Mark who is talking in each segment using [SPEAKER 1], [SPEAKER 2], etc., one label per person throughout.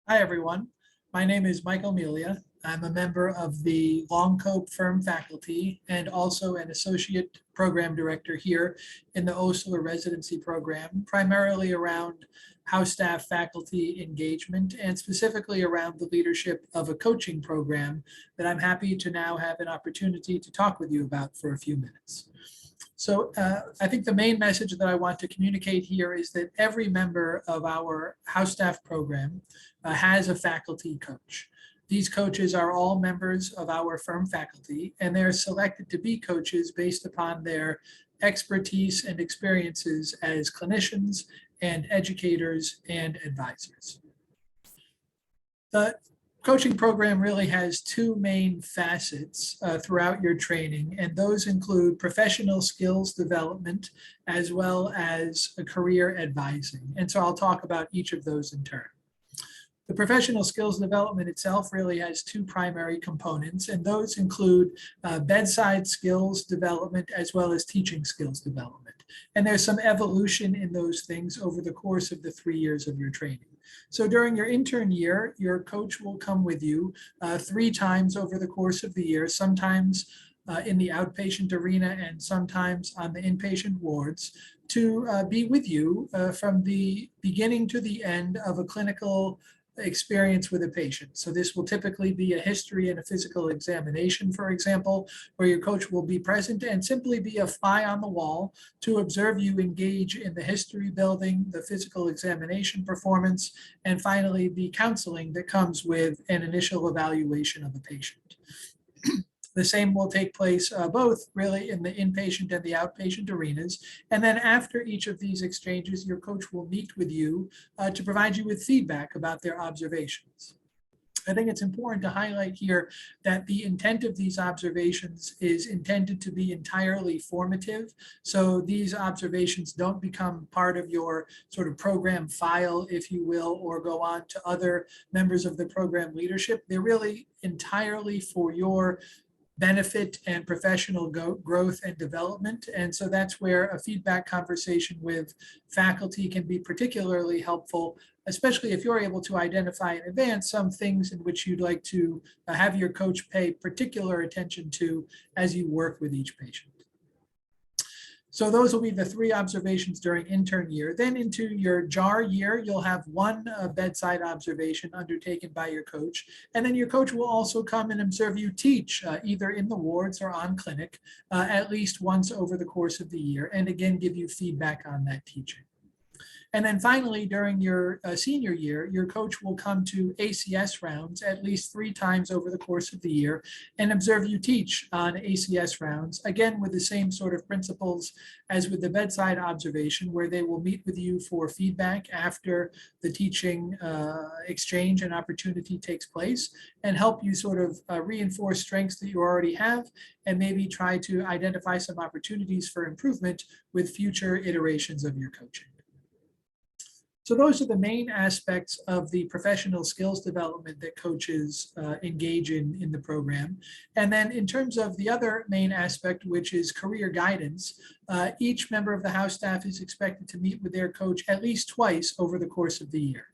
[SPEAKER 1] Hi, everyone. My name is Michael Melia. I'm a member of the Long Cope Firm faculty and also an associate program director here in the Osler Residency program, primarily around house staff faculty engagement and specifically around the leadership of a coaching program that I'm happy to now have an opportunity to talk with you about for a few minutes. So I think the main message that I want to communicate here is that every member of our house staff program has a faculty coach. These coaches are all members of our firm faculty, and they're selected to be coaches based upon their expertise and experiences as clinicians and educators and advisors. The coaching program really has two main facets throughout your training, and those include professional skills development as well as a career advising. And so I'll talk about each of those in turn. The professional skills development itself really has two primary components, and those include bedside skills development as well as teaching skills development. And there's some evolution in those things over the course of the 3 years of your training. So during your intern year, your coach will come with you 3 times over the course of the year, sometimes in the outpatient arena and sometimes on the inpatient wards, to be with you from the beginning to the end of a clinical experience with a patient. So this will typically be a history and a physical examination, for example, where your coach will be present and simply be a fly on the wall to observe you engage in the history building, the physical examination performance, and finally the counseling that comes with an initial evaluation of a patient. The same will take place both really in the inpatient and the outpatient arenas. And then after each of these exchanges, your coach will meet with you to provide you with feedback about their observations. I think it's important to highlight here that the intent of these observations is intended to be entirely formative. So these observations don't become part of your sort of program file, if you will, or go on to other members of the program leadership. They're really entirely for your benefit and professional growth and development. And so that's where a feedback conversation with faculty can be particularly helpful, especially if you're able to identify in advance some things in which you'd like to have your coach pay particular attention to as you work with each patient. So those will be the 3 observations during intern year. Then into your JAR year, you'll have 1 bedside observation undertaken by your coach. And then your coach will also come and observe you teach either in the wards or on clinic at least once over the course of the year. And again, give you feedback on that teaching. And then finally, during your senior year, your coach will come to ACS rounds at least 3 times over the course of the year and observe you teach on ACS rounds, again, with the same sort of principles as with the bedside observation, where they will meet with you for feedback after the teaching exchange and opportunity takes place and help you sort of reinforce strengths that you already have and maybe try to identify some opportunities for improvement with future iterations of your coaching. So those are the main aspects of the professional skills development that coaches engage in the program. And then in terms of the other main aspect, which is career guidance, each member of the house staff is expected to meet with their coach at least twice over the course of the year.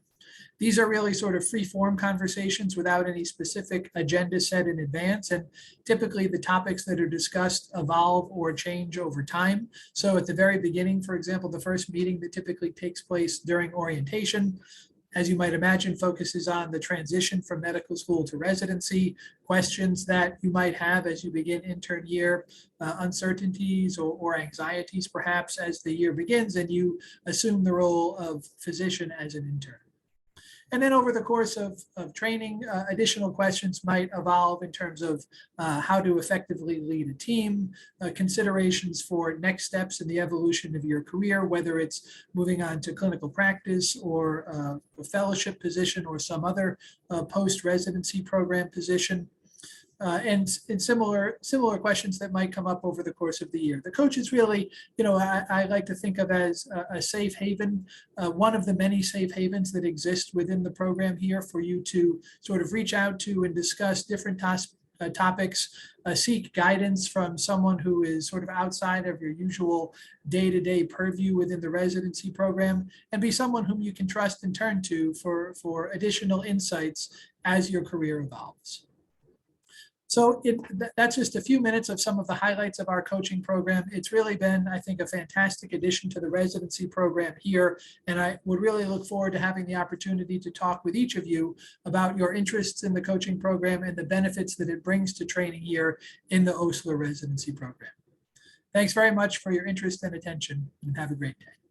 [SPEAKER 1] These are really sort of free-form conversations without any specific agenda set in advance. And typically the topics that are discussed evolve or change over time. So at the very beginning, for example, the first meeting that typically takes place during orientation, as you might imagine, focuses on the transition from medical school to residency, questions that you might have as you begin intern year, uncertainties or anxieties perhaps as the year begins and you assume the role of physician as an intern. And then over the course of training, additional questions might evolve in terms of how to effectively lead a team, considerations for next steps in the evolution of your career, whether it's moving on to clinical practice or a fellowship position or some other post-residency program position. And similar questions that might come up over the course of the year. The coach is really, I like to think of as a safe haven, one of the many safe havens that exist within the program here for you to sort of reach out to and discuss different topics, seek guidance from someone who is sort of outside of your usual day-to-day purview within the residency program, and be someone whom you can trust and turn to for additional insights as your career evolves. So that's just a few minutes of some of the highlights of our coaching program. It's really been, I think, a fantastic addition to the residency program here. And I would really look forward to having the opportunity to talk with each of you about your interests in the coaching program and the benefits that it brings to training here in the Osler residency program. Thanks very much for your interest and attention, and have a great day.